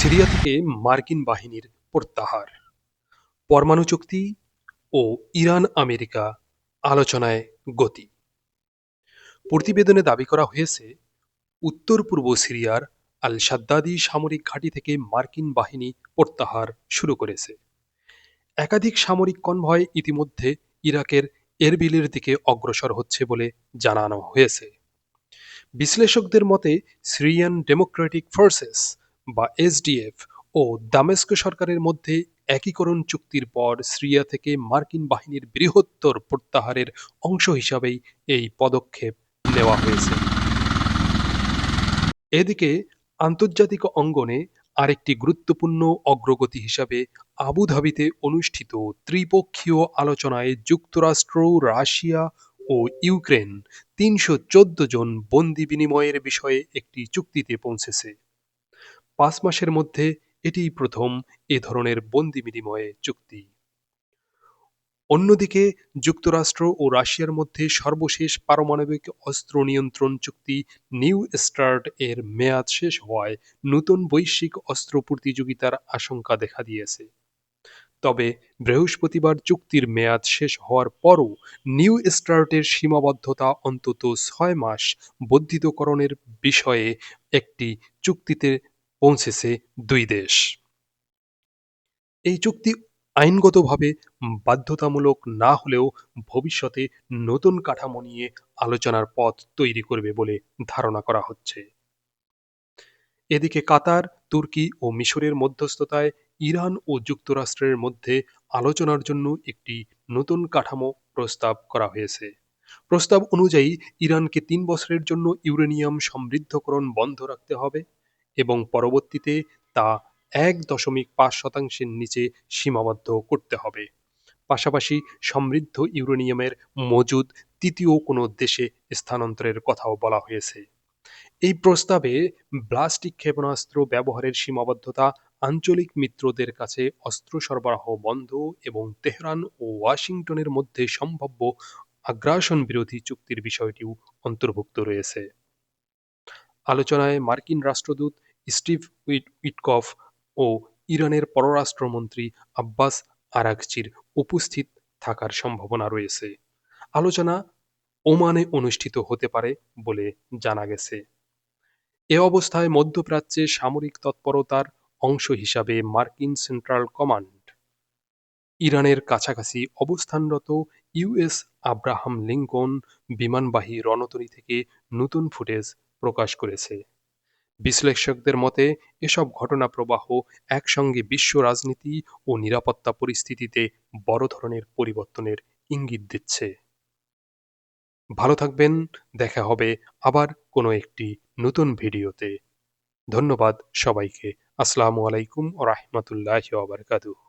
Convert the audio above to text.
Syria থেকে মার্কিন বাহিনীর প্রত্যাহার, পরমাণু চুক্তি ও ইরান আমেরিকা আলোচনায় গতি। প্রতিবেদনে দাবি করা হয়েছে, উত্তর পূর্ব সিরিয়ার আল সাদ্দাদি সামরিক ঘাঁটি থেকে মার্কিন বাহিনী প্রত্যাহার শুরু করেছে। একাধিক সামরিক কনভয় ইতিমধ্যে ইরাকের এরবিলের দিকে অগ্রসর হচ্ছে বলে জানানো হয়েছে। বিশ্লেষকদের মতে সিরিয়ান ডেমোক্রেটিক ফোর্সেস বা এসডিএফ ও দামেস্ক সরকারের মধ্যে একীকরণ চুক্তির পর সিরিয়া থেকে মার্কিন বাহিনীর বৃহত্তর প্রত্যাহারের অংশ হিসাবেই এই পদক্ষেপ নেওয়া হয়েছে। এদিকে আন্তর্জাতিক অঙ্গনে আরেকটি গুরুত্বপূর্ণ অগ্রগতি হিসাবে আবুধাবিতে অনুষ্ঠিত ত্রিপক্ষীয় আলোচনায় যুক্তরাষ্ট্র, রাশিয়া ও ইউক্রেন ৩১৪ জন বন্দি বিনিময়ের বিষয়ে একটি চুক্তিতে পৌঁছেছে। ৫ মাসের মধ্যে এটিই প্রথম এ ধরনের বন্দি বিনিময় চুক্তি। অন্যদিকে যুক্তরাষ্ট্র ও রাশিয়ার মধ্যে সর্বশেষ পারমাণবিক অস্ত্র নিয়ন্ত্রণ চুক্তি নিউ স্টার্ট এর মেয়াদ শেষ হওয়ায় নতুন বৈশ্বিক অস্ত্র প্রতিযোগিতার আশঙ্কা দেখা দিয়েছে। তবে বৃহস্পতিবার চুক্তির মেয়াদ শেষ হওয়ার পরও নিউ স্টার্টের সীমাবদ্ধতা অন্তত ৬ মাস বর্ধিতকরণের বিষয়ে একটি চুক্তিতে পৌঁছেছে দুই দেশ। এই চুক্তি আইনগতভাবে বাধ্যতামূলক না হলেও ভবিষ্যতে নতুন কাঠামো নিয়ে আলোচনার পথ তৈরি করবে বলে ধারণা করা হচ্ছে। এদিকে কাতার, তুর্কি ও মিশরের মধ্যস্থতায় ইরান ও যুক্তরাষ্ট্রের মধ্যে আলোচনার জন্য একটি নতুন কাঠামো প্রস্তাব করা হয়েছে। প্রস্তাব অনুযায়ী ইরানকে ৩ বছরের জন্য ইউরেনিয়াম সমৃদ্ধকরণ বন্ধ রাখতে হবে এবং পরবর্তীতে তা ১.৫% নিচে সীমাবদ্ধ করতে হবে। পাশাপাশি সমৃদ্ধ ইউরেনিয়ামের মজুদ তৃতীয় কোনো দেশে স্থানান্তরের কথাও বলা হয়েছে। এই প্রস্তাবে ব্লাস্টিক ক্ষেপণাস্ত্র ব্যবহারের সীমাবদ্ধতা, আঞ্চলিক মিত্রদের কাছে অস্ত্র সরবরাহ বন্ধ এবং তেহরান ও ওয়াশিংটনের মধ্যে সম্ভাব্য আগ্রাসন বিরোধী চুক্তির বিষয়টিও অন্তর্ভুক্ত রয়েছে। আলোচনায় মার্কিন রাষ্ট্রদূত স্টিভ উইটকফ ও ইরানের পররাষ্ট্রমন্ত্রী আব্বাস আরাগচির উপস্থিত থাকার সম্ভাবনা রয়েছে। আলোচনা ওমানে অনুষ্ঠিত হতে পারে বলে জানা গেছে। এ অবস্থায় মধ্যপ্রাচ্যে সামরিক তৎপরতার অংশ হিসাবে মার্কিন সেন্ট্রাল কমান্ড ইরানের কাছাকাছি অবস্থানরত ইউএস আব্রাহাম লিঙ্কন বিমানবাহী রণতরী থেকে নতুন ফুটেজ প্রকাশ করেছে। বিশ্লেষকদের মতে এসব ঘটনা প্রবাহ একসঙ্গে বিশ্ব রাজনীতি ও নিরাপত্তা পরিস্থিতিতে বড় ধরনের পরিবর্তনের ইঙ্গিত দিচ্ছে। ভালো থাকবেন, দেখা হবে আবার কোনো একটি নতুন ভিডিওতে। ধন্যবাদ সবাইকে। আসসালামু আলাইকুম ওয়া রাহমাতুল্লাহি ওয়া বারাকাতুহু।